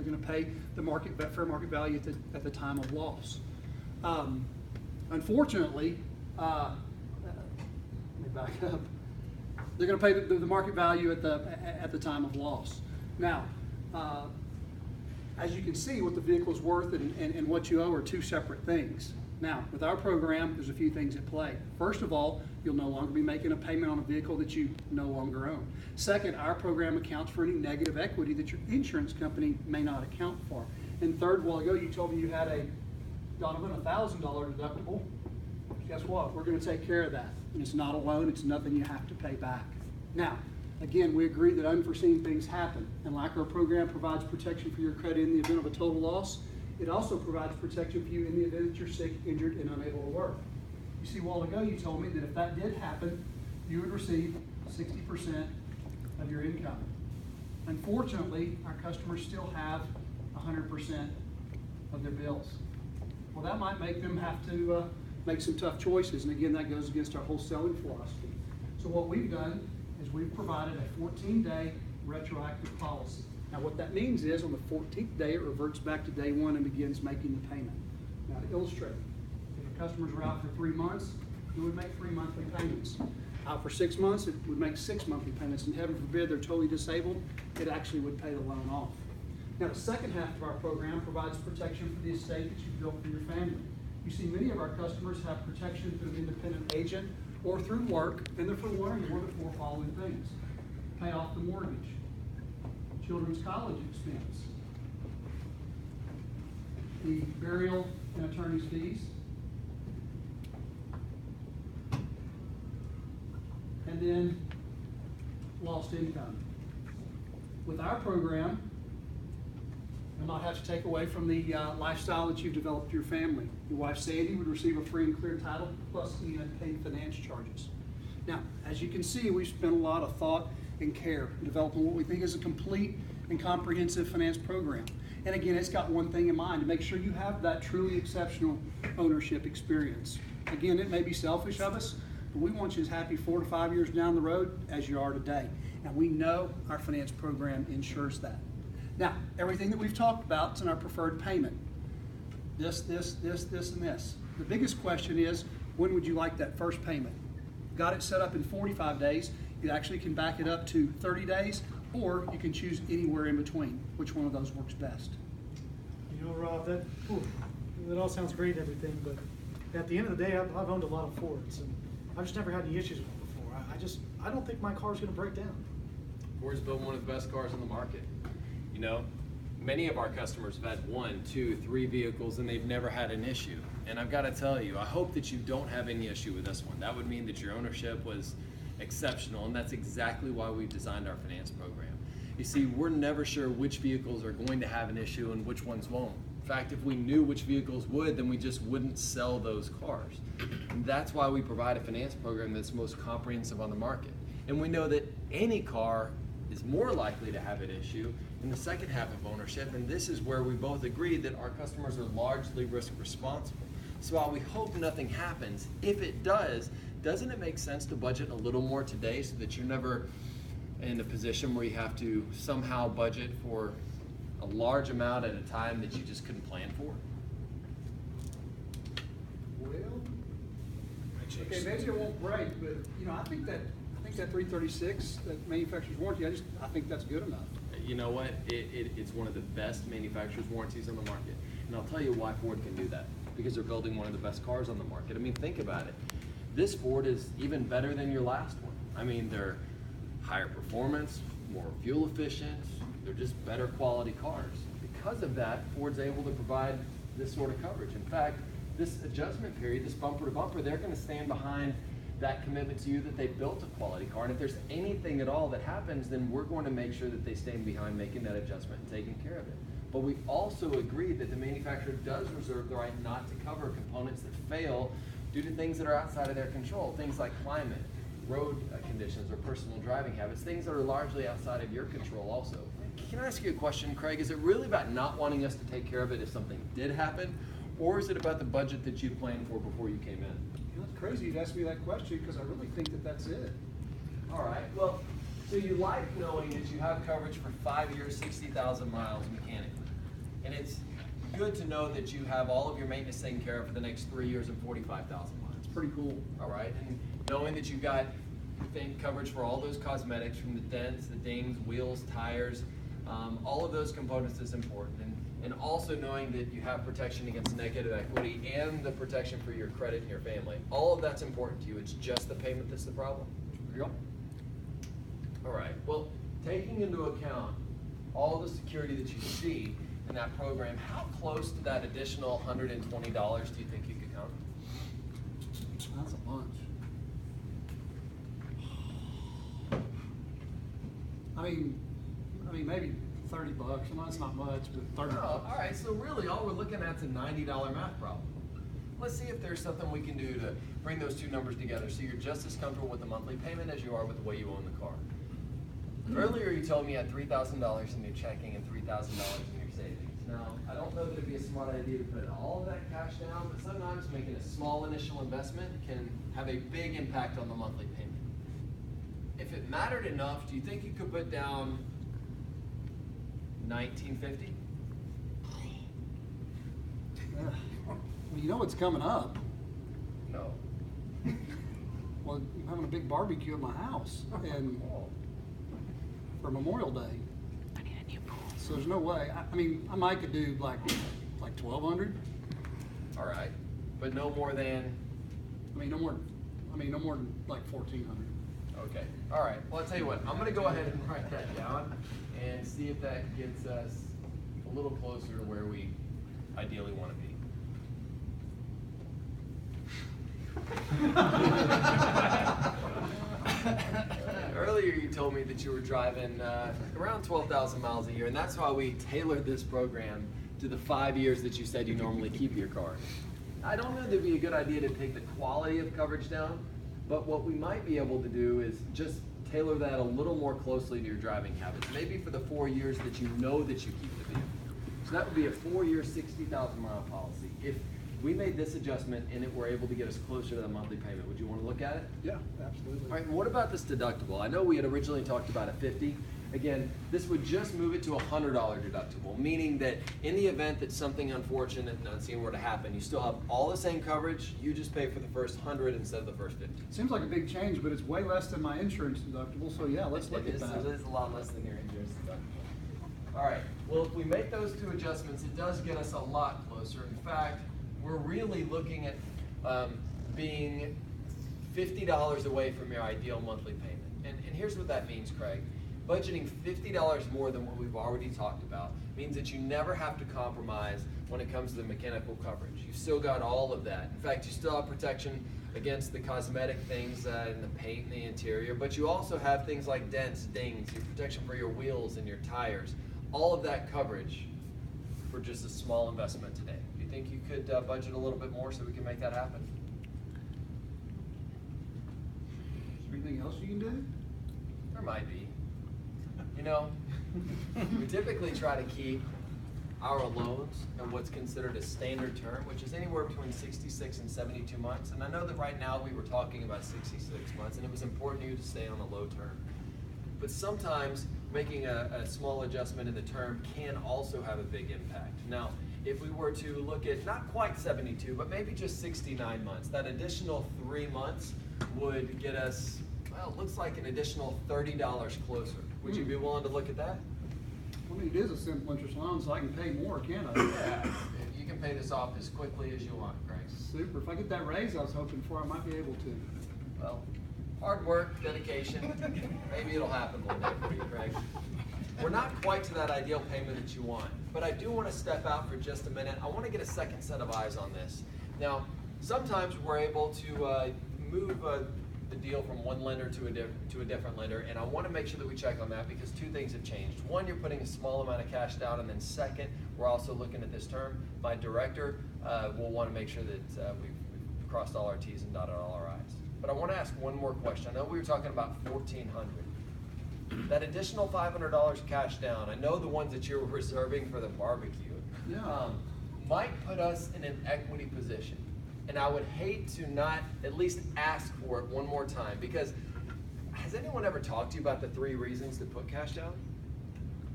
going to pay the fair market value at the time of loss. Unfortunately, let me back up. They're going to pay the market value at the time of loss. Now, as you can see, what the vehicle is worth and what you owe are two separate things. Now, with our program, there's a few things at play. First of all, you'll no longer be making a payment on a vehicle that you no longer own. Second, our program accounts for any negative equity that your insurance company may not account for. And third, a while ago, you told me you had Donovan, $1,000 deductible. Guess what? We're going to take care of that. And it's not a loan, it's nothing you have to pay back. Now, again, we agree that unforeseen things happen, and like our program provides protection for your credit in the event of a total loss, it also provides protection for you in the event that you're sick, injured, and unable to work. You see, a while ago you told me that if that did happen, you would receive 60% of your income. Unfortunately, our customers still have 100% of their bills. Well, that might make them have to make some tough choices, and again, that goes against our wholesaling philosophy. So what we've done is we've provided a 14-day retroactive policy. Now what that means is on the 14th day, it reverts back to day one and begins making the payment. Now to illustrate, if our customers were out for 3 months, we would make 3 monthly payments. Out for 6 months, it would make 6 monthly payments, and heaven forbid they're totally disabled, it actually would pay the loan off. Now the second half of our program provides protection for the estate that you've built for your family. You see, many of our customers have protection through an independent agent or through work, and they're for one or more of the four following things: pay off the mortgage, children's college expense, the burial and attorney's fees, and then lost income. With our program, you'll not have to take away from the lifestyle that you've developed your family. Your wife Sandy would receive a free and clear title plus any unpaid finance charges. Now, as you can see, we've spent a lot of thought and care in developing what we think is a complete and comprehensive finance program. And again, it's got one thing in mind: to make sure you have that truly exceptional ownership experience. Again, it may be selfish of us, but we want you as happy 4 to 5 years down the road as you are today. And we know our finance program ensures that. Now, everything that we've talked about is in our preferred payment. This, and this. The biggest question is, when would you like that first payment? Got it set up in 45 days. You actually can back it up to 30 days, or you can choose anywhere in between. Which one of those works best? You know, Rob, that all sounds great and everything, but at the end of the day, I've owned a lot of Fords, and I've just never had any issues with them before. I don't think my car's going to break down. Ford's built one of the best cars on the market. You know, many of our customers have had 1, 2, 3 vehicles and they've never had an issue. And I've got to tell you, I hope that you don't have any issue with this one. That would mean that your ownership was exceptional, and that's exactly why we've designed our finance program. You see, we're never sure which vehicles are going to have an issue and which ones won't. In fact, if we knew which vehicles would, then we just wouldn't sell those cars. And that's why we provide a finance program that's most comprehensive on the market. And we know that any car is more likely to have an issue in the second half of ownership, and this is where we both agree that our customers are largely risk responsible. So while we hope nothing happens, if it does, doesn't it make sense to budget a little more today so that you're never in a position where you have to somehow budget for a large amount at a time that you just couldn't plan for? Well, okay, maybe it won't break, but you know, I think that 336, that manufacturer's warranty, I think that's good enough. You know what? It's one of the best manufacturer's warranties on the market. And I'll tell you why Ford can do that. Because they're building one of the best cars on the market. I mean, think about it. This Ford is even better than your last one. I mean, they're higher performance, more fuel efficient, they're just better quality cars. Because of that, Ford's able to provide this sort of coverage. In fact, this adjustment period, this bumper to bumper, they're going to stand behind that commitment to you that they built a quality car. And if there's anything at all that happens, then we're going to make sure that they stand behind making that adjustment and taking care of it. But we also agree that the manufacturer does reserve the right not to cover components that fail due to things that are outside of their control, things like climate, road conditions, or personal driving habits, things that are largely outside of your control also. Can I ask you a question, Craig? Is it really about not wanting us to take care of it if something did happen, or is it about the budget that you planned for before you came in? You know, it's crazy you'd ask me that question because I really think that that's it. All right, well, so you like knowing that you have coverage for 5 years, 60,000 miles mechanically. it's good to know that you have all of your maintenance taken care of for the next 3 years and 45,000 miles. It's pretty cool. All right, and knowing that you've got coverage for all those cosmetics, from the dents, the dings, wheels, tires, all of those components is important. And also knowing that you have protection against negative equity and the protection for your credit and your family. All of that's important to you. It's just the payment that's the problem. Yep. All right, well, taking into account all the security that you see in that program, how close to that additional $120 do you think you could come? That's a bunch. I mean, maybe $30. Well, that's not much, but $30. Oh, all right, so really all we're looking at is a $90 math problem. Let's see if there's something we can do to bring those two numbers together so you're just as comfortable with the monthly payment as you are with the way you own the car. Earlier you told me you had $3,000 in your checking and $3,000 in your savings. Now, I don't know that it'd be a smart idea to put all of that cash down, but sometimes making a small initial investment can have a big impact on the monthly payment. If it mattered enough, do you think you could put down $1,950? Well, you know what's coming up. No. Well, I'm having a big barbecue at my house and for Memorial Day. I need a new pool. So there's no way. I mean, I might could do like 1,200. All right, but no more than. No more than like 1,400. Okay, all right, well, I'll tell you what, I'm gonna go ahead and write that down and see if that gets us a little closer to where we ideally wanna be. Earlier you told me that you were driving around 12,000 miles a year, and that's why we tailored this program to the 5 years that you said you normally keep your car. I don't know that it'd be a good idea to take the quality of coverage down, but what we might be able to do is just tailor that a little more closely to your driving habits. Maybe for the 4 years that you know that you keep the vehicle. So that would be a 4-year, 60,000 mile policy. If we made this adjustment and it were able to get us closer to the monthly payment, would you want to look at it? Yeah, absolutely. All right, and what about this deductible? I know we had originally talked about a $50. Again, this would just move it to a $100 deductible, meaning that in the event that something unfortunate and unseen were to happen, you still have all the same coverage, you just pay for the first 100 instead of the first 50. Seems like a big change, but it's way less than my insurance deductible, so yeah, let's look at that. It is a lot less than your insurance deductible. All right, well, if we make those two adjustments, it does get us a lot closer. In fact, we're really looking at being $50 away from your ideal monthly payment. And here's what that means, Craig. Budgeting $50 more than what we've already talked about means that you never have to compromise when it comes to the mechanical coverage. You've still got all of that. In fact, you still have protection against the cosmetic things in the paint and the interior, but you also have things like dents, dings, your protection for your wheels and your tires. All of that coverage for just a small investment today. Do you think you could budget a little bit more so we can make that happen? Is there anything else you can do? There might be. You know, we typically try to keep our loans in what's considered a standard term, which is anywhere between 66 and 72 months. And I know that right now we were talking about 66 months, and it was important to you to stay on the low term. But sometimes making a small adjustment in the term can also have a big impact. Now, if we were to look at not quite 72, but maybe just 69 months, that additional 3 months would get us, well, it looks like an additional $30 closer. Would you be willing to look at that? Well, it is a simple interest loan, so I can pay more, can't I? Yeah, you can pay this off as quickly as you want, Craig. Super. If I get that raise I was hoping for, I might be able to. Well, hard work, dedication, maybe it'll happen one day for you, Craig. We're not quite to that ideal payment that you want, but I do want to step out for just a minute. I want to get a second set of eyes on this. Now, sometimes we're able to move the deal from one lender to a different lender, and I want to make sure that we check on that because two things have changed. One, you're putting a small amount of cash down, and then second, we're also looking at this term. My director will want to make sure that we've crossed all our T's and dotted all our I's. But I want to ask one more question. I know we were talking about $1,400. That additional $500 cash down, I know the ones that you're reserving for the barbecue, might put us in an equity position. And I would hate to not at least ask for it one more time, because has anyone ever talked to you about the 3 reasons to put cash down?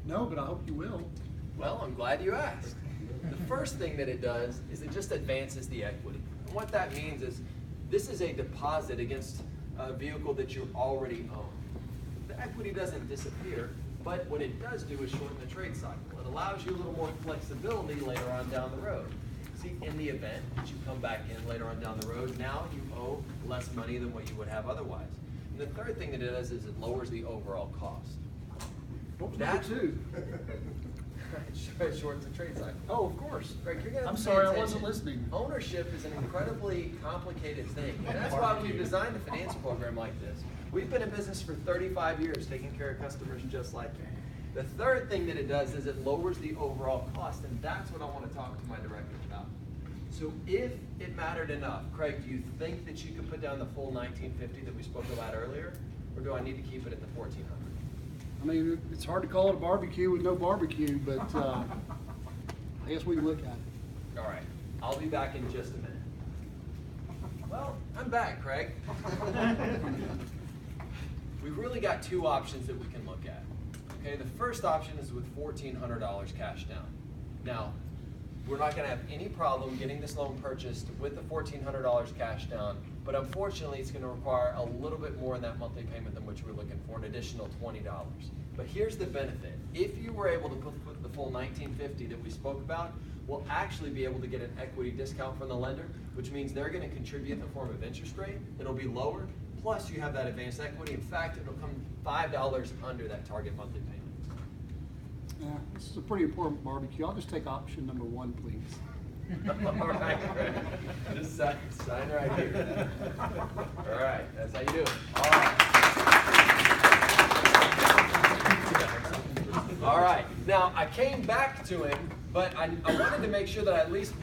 No, but I hope you will. Well, I'm glad you asked. the first thing that it does is it just advances the equity. And what that means is this is a deposit against a vehicle that you already own. The equity doesn't disappear, but what it does do is shorten the trade cycle. It allows you a little more flexibility later on down the road. See, in the event that you come back in later on down the road, now you owe less money than what you would have otherwise. And the third thing that it does is it lowers the overall cost. What was number two? It shortens the trade cycle. Oh, of course. Greg, you're gonna I'm have to sorry, pay I wasn't attention. listening. Ownership is an incredibly complicated thing. And that's why we designed a finance program like this. We've been in business for 35 years, taking care of customers just like you. The third thing that it does is it lowers the overall cost, and that's what I want to talk to my director about. So if it mattered enough, Craig, do you think that you could put down the full $1,950 that we spoke about earlier, or do I need to keep it at the $1,400? I mean, it's hard to call it a barbecue with no barbecue, but I guess we can look at it. All right, I'll be back in just a minute. Well, I'm back, Craig. We've really got two options that we can look at. Okay, the first option is with $1,400 cash down. Now, we're not gonna have any problem getting this loan purchased with the $1,400 cash down, but unfortunately, it's gonna require a little bit more in that monthly payment than what you were looking for, an additional $20. But here's the benefit. If you were able to put the full $1,950 that we spoke about, we'll actually be able to get an equity discount from the lender, which means they're gonna contribute in the form of interest rate. It'll be lower, plus you have that advanced equity. In fact, it'll come $5 under that target monthly payment. Yeah, this is a pretty important barbecue. I'll just take option number one, please. All right, Craig. Just sign right here. All right, that's how you do it. All right. Now, I came back to him, but I wanted to make sure that I at least